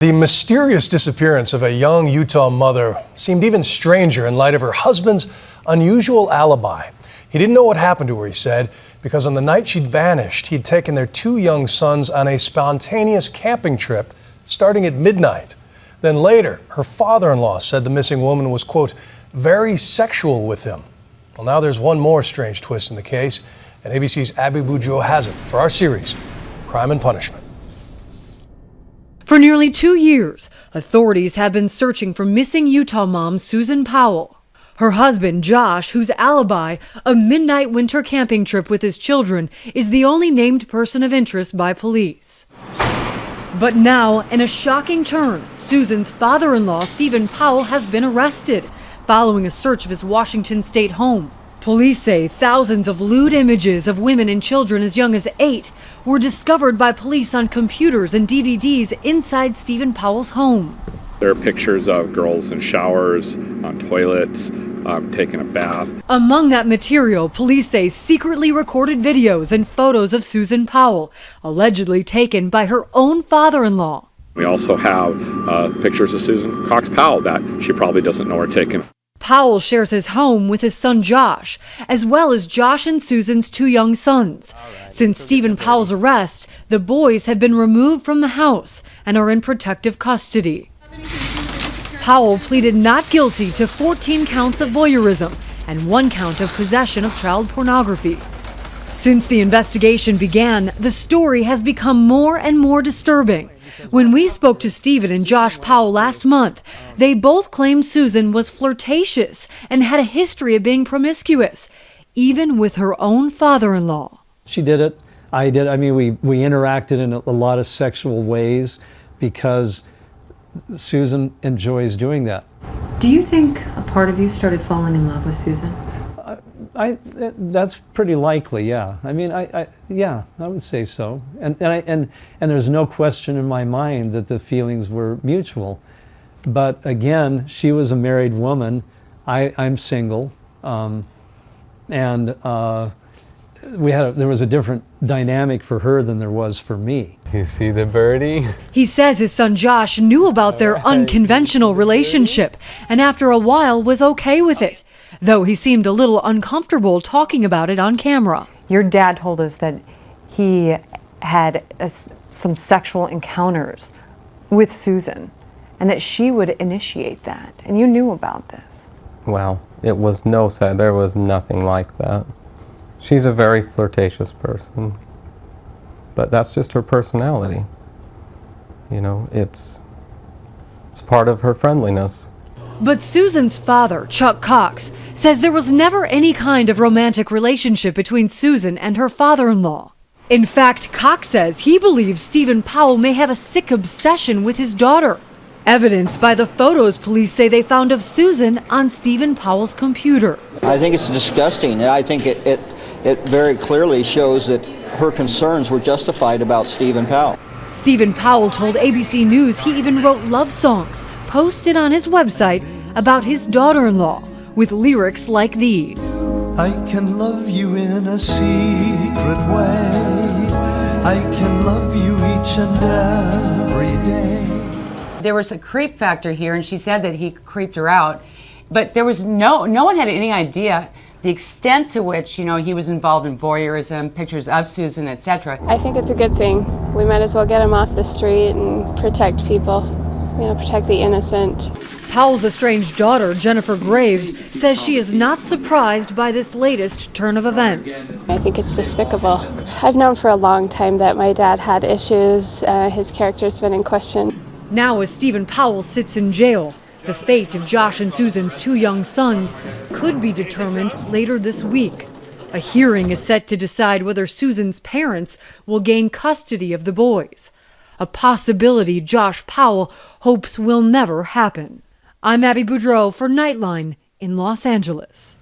The mysterious disappearance of a young Utah mother seemed even stranger in light of her husband's unusual alibi. He didn't know what happened to her, he said, because on the night she'd vanished, he'd taken their two young sons on a spontaneous camping trip starting at midnight. Then later, her father-in-law said the missing woman was, quote, very sexual with him. Well, now there's one more strange twist in the case, and ABC's Abby Boudreau has it for our series, Crime and Punishment. For nearly 2 years, authorities have been searching for missing Utah mom Susan Powell. Her husband, Josh, whose alibi, a midnight winter camping trip with his children, is the only named person of interest by police. But now, in a shocking turn, Susan's father-in-law, Stephen Powell, has been arrested following a search of his Washington state home. Police say thousands of lewd images of women and children as young as 8 were discovered by police on computers and DVDs inside Stephen Powell's home. There are pictures of girls in showers, on toilets, taking a bath. Among that material, police say secretly recorded videos and photos of Susan Powell, allegedly taken by her own father-in-law. We also have pictures of Susan Cox Powell that she probably doesn't know are taken. Powell shares his home with his son Josh, as well as Josh and Susan's 2 young sons. Since Stephen Powell's arrest, the boys have been removed from the house and are in protective custody. Powell pleaded not guilty to 14 counts of voyeurism and 1 count of possession of child pornography. Since the investigation began, the story has become more and more disturbing. When we spoke to Stephen and Josh Powell last month, they both claimed Susan was flirtatious and had a history of being promiscuous, even with her own father-in-law. She did it. I did. I mean, we interacted in a lot of sexual ways because Susan enjoys doing that. Do you think a part of you started falling in love with Susan? That's pretty likely, yeah. I mean, yeah, I would say so. And there's no question in my mind that the feelings were mutual. But again, she was a married woman. I'm single, and there was a different dynamic for her than there was for me. You see the birdie? He says his son Josh knew about their unconventional relationship, and after a while was okay with it, though he seemed a little uncomfortable talking about it on camera. Your dad told us that he had some sexual encounters with Susan and that she would initiate that, and you knew about this. Well, it was there was nothing like that. She's a very flirtatious person, but that's just her personality. You know, it's part of her friendliness. But Susan's father, Chuck Cox, says there was never any kind of romantic relationship between Susan and her father-in-law. In fact, Cox says he believes Stephen Powell may have a sick obsession with his daughter, evidenced by the photos police say they found of Susan on Stephen Powell's computer. I think it's disgusting. I think it very clearly shows that her concerns were justified about Stephen Powell. Stephen Powell told ABC News he even wrote love songs posted on his website about his daughter-in-law with lyrics like these. I can love you in a secret way. I can love you each and every day. There was a creep factor here, and she said that he creeped her out, but there was no one had any idea the extent to which, he was involved in voyeurism, pictures of Susan, etc. I think it's a good thing. We might as well get him off the street and protect people, protect the innocent. Powell's estranged daughter, Jennifer Graves, says she is not surprised by this latest turn of events. I think it's despicable. I've known for a long time that my dad had issues. His character's been in question. Now, as Stephen Powell sits in jail, the fate of Josh and Susan's 2 young sons could be determined later this week. A hearing is set to decide whether Susan's parents will gain custody of the boys, a possibility Josh Powell hopes will never happen. I'm Abby Boudreau for Nightline in Los Angeles.